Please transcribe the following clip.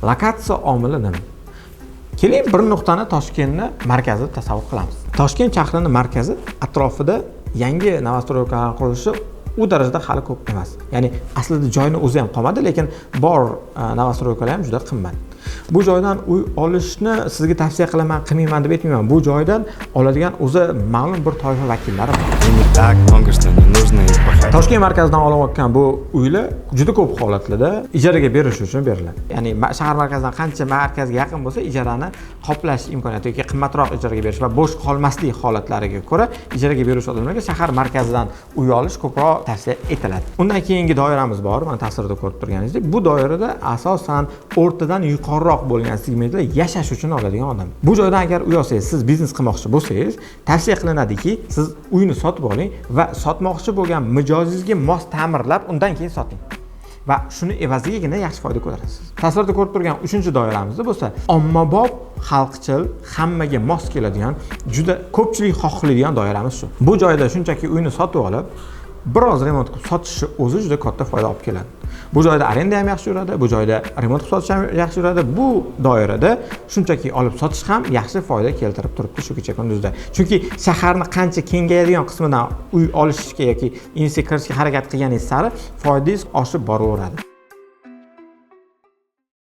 Lokatsiya omili nima? Keling, bir nuqtani Toshkentni markazida tasavvur qilamiz. Toshkent shahrining markazi atrofida yangi novostroykalar qurilishi u darajada hali ko'p emas. Ya'ni aslida joyni o'zi ham qolmadi, lekin bor novostroykalar ham juda qimmat. Bu joydan uy olishni sizga tavsiya qilaman, qilmayman deb aytmayman. Bu joydan oladigan o'zi ma'lum bir toifa vakillari bor. Toshkent markazidan olayotgan bu uylar juda ko'p holatlarda ijaraga berish uchun beriladi. Ya'ni shahar markazidan qancha markazga yaqin bo'lsa, ijarani qoplash imkoniyati yoki qimmatroq ijaraga berish va bo'sh qolmaslik holatlariga ko'ra ijaraga beruvchi odamlarga shahar markazidan uy olish ko'proq tavsiya etiladi. Undan keyingi doiramiz bor, mana tasvirda ko'rib turganingizdek, bu doirada asosan o'rtadan yuqoriroq bo'lgan segmentlar yashash uchun oladigan odam. Bu joydan agar uy olsangiz, siz biznes qilmoqchi bo'lsangiz, tavsiya qilinadiki, siz uyni sotib oling va sotmoqchi bo'lgan mijozingizga mos ta'mirlab, undan keyin soting. Va shuni evazigagina yaxshi foyda ko'rasiz. Tasvirda ko'rib turgan 3-doiramizda bo'lsa, ommabop, xalqchil, hammaga mos keladigan, juda ko'pchilik xohlaydigan doiramiz shu. Bu joyda shunchaki uyni sotib olib, biroz remont qilib sotishi o'zi juda katta foyda olib keladi. Bu joyda arenda ham yaxshi yuradi, bu joyda remont qilib sotish ham yaxshi yuradi. Bu doirada shunchaki olib sotish ham yaxshi foyda keltirib turibdi shu kecha kunduzda. Chunki shaharni qancha kengayadigan qismidan uy olishga yoki investitsiya kirishga harakat qilganingiz sari foydangiz oshib boraveradi.